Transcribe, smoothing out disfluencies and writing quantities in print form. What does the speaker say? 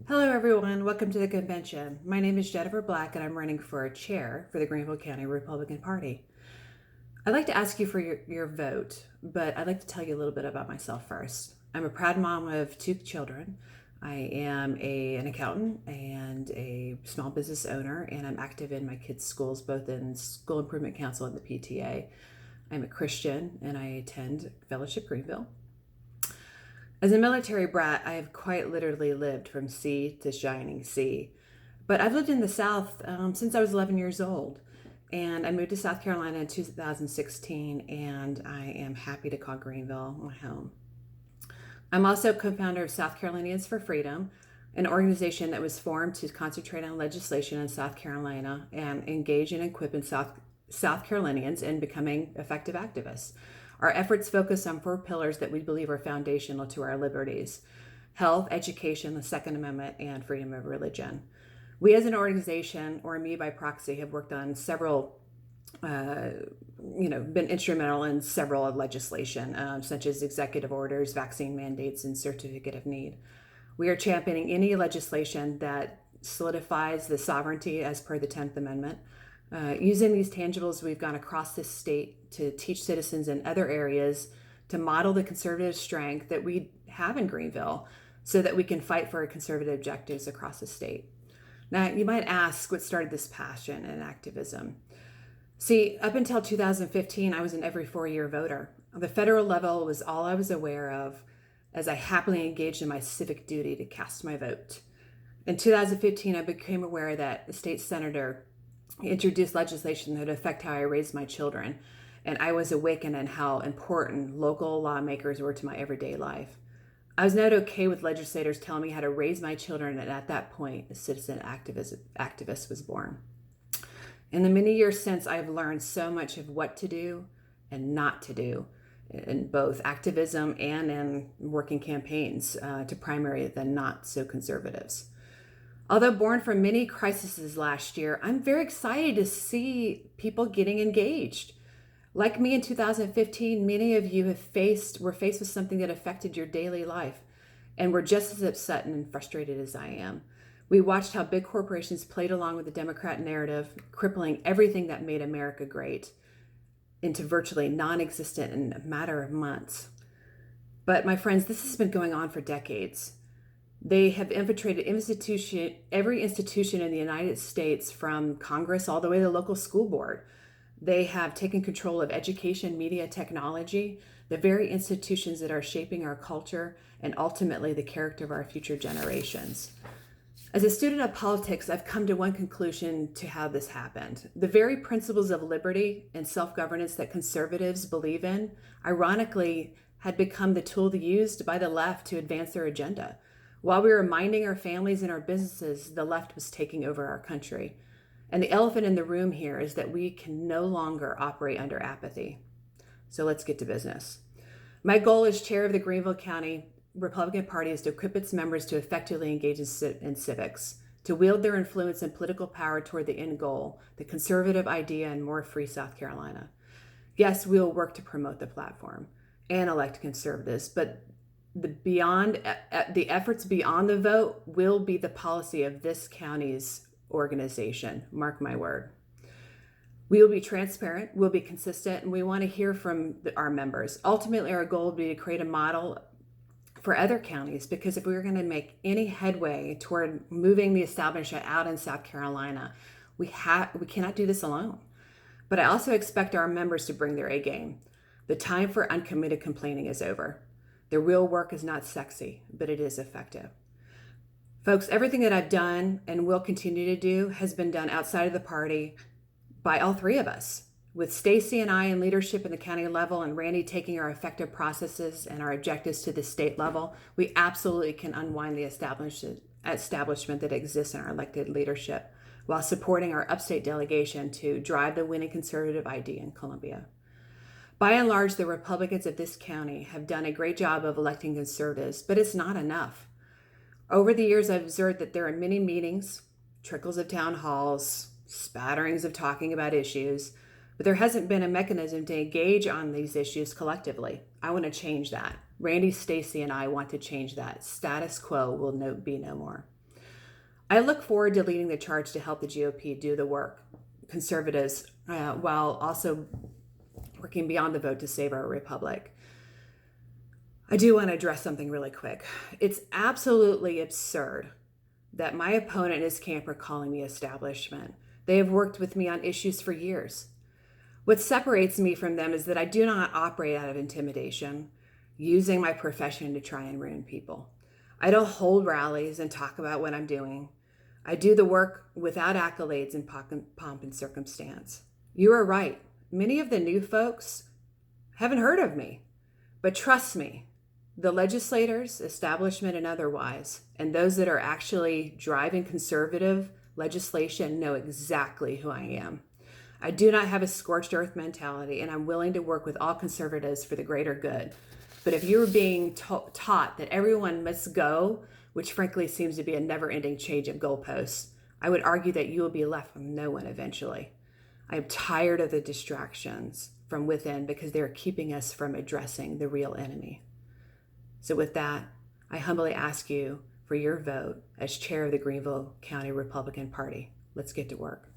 Hello, everyone. Welcome to the convention. My name is Jennifer Black, and I'm running for chair for the Greenville County Republican Party. I'd like to ask you for your vote, but I'd like to tell you a little bit about myself first. I'm a proud mom of two children. I am an accountant and a small business owner, and I'm active in my kids' schools, both in School Improvement Council and the PTA. I'm a Christian, and I attend Fellowship Greenville. As a military brat, I have quite literally lived from sea to shining sea. But I've lived in the South since I was 11 years old. And I moved to South Carolina in 2016, and I am happy to call Greenville my home. I'm also co-founder of South Carolinians for Freedom, an organization that was formed to concentrate on legislation in South Carolina and engage and equip South Carolinians in becoming effective activists. Our efforts focus on four pillars that we believe are foundational to our liberties: health, education, the Second Amendment, and freedom of religion. We as an organization, or me by proxy, have worked on several, been instrumental in several legislation, such as executive orders, vaccine mandates, and certificate of need. We are championing any legislation that solidifies the sovereignty as per the 10th Amendment. Using these tangibles, we've gone across this state to teach citizens in other areas to model the conservative strength that we have in Greenville so that we can fight for our conservative objectives across the state. Now, you might ask what started this passion and activism. See, up until 2015, I was an every 4-year voter. The federal level was all I was aware of as I happily engaged in my civic duty to cast my vote. In 2015, I became aware that a state senator introduced legislation that would affect how I raised my children, and I was awakened in how important local lawmakers were to my everyday life. I was not okay with legislators telling me how to raise my children, and at that point, a citizen activist was born. In the many years since, I've learned so much of what to do and not to do in both activism and in working campaigns to primary the not so conservatives. Although born from many crises last year, I'm very excited to see people getting engaged. Like me in 2015, many of you were faced with something that affected your daily life and were just as upset and frustrated as I am. We watched how big corporations played along with the Democrat narrative, crippling everything that made America great into virtually non-existent in a matter of months. But my friends, this has been going on for decades. They have infiltrated every institution in the United States, from Congress all the way to the local school board. They have taken control of education, media, technology, the very institutions that are shaping our culture and ultimately the character of our future generations. As a student of politics, I've come to one conclusion to how this happened. The very principles of liberty and self-governance that conservatives believe in, ironically, had become the tool used by the left to advance their agenda. While we were minding our families and our businesses, the left was taking over our country. And the elephant in the room here is that we can no longer operate under apathy. So let's get to business. My goal as chair of the Greenville County Republican Party is to equip its members to effectively engage in civics, to wield their influence and political power toward the end goal, the conservative idea and more free South Carolina. Yes, we will work to promote the platform and elect conservatives, but the efforts beyond the vote will be the policy of this county's organization. Mark my word. We will be transparent, we'll be consistent, and we want to hear from our members. Ultimately, our goal will be to create a model for other counties, because if we were going to make any headway toward moving the establishment out in South Carolina, we cannot do this alone. But I also expect our members to bring their A game. The time for uncommitted complaining is over. The real work is not sexy, but it is effective. Folks, everything that I've done and will continue to do has been done outside of the party by all three of us. With Stacy and I in leadership in the county level and Randy taking our effective processes and our objectives to the state level, we absolutely can unwind the establishment that exists in our elected leadership while supporting our upstate delegation to drive the winning conservative idea in Columbia. By and large, the Republicans of this county have done a great job of electing conservatives, but it's not enough. Over the years, I've observed that there are many meetings, trickles of town halls, spatterings of talking about issues, but there hasn't been a mechanism to engage on these issues collectively. I want to change that. Randy, Stacy, and I want to change that. Status quo will be no more. I look forward to leading the charge to help the GOP do the work, conservatives, while also working beyond the vote to save our republic. I do want to address something really quick. It's absolutely absurd that my opponent and his camp are calling me establishment. They have worked with me on issues for years. What separates me from them is that I do not operate out of intimidation, using my profession to try and ruin people. I don't hold rallies and talk about what I'm doing. I do the work without accolades and pomp and circumstance. You are right. Many of the new folks haven't heard of me. But trust me, the legislators, establishment and otherwise, and those that are actually driving conservative legislation know exactly who I am. I do not have a scorched earth mentality, and I'm willing to work with all conservatives for the greater good. But if you're being taught that everyone must go, which frankly seems to be a never-ending change of goalposts, I would argue that you will be left with no one eventually. I am tired of the distractions from within because they're keeping us from addressing the real enemy. So with that, I humbly ask you for your vote as chair of the Greenville County Republican Party. Let's get to work.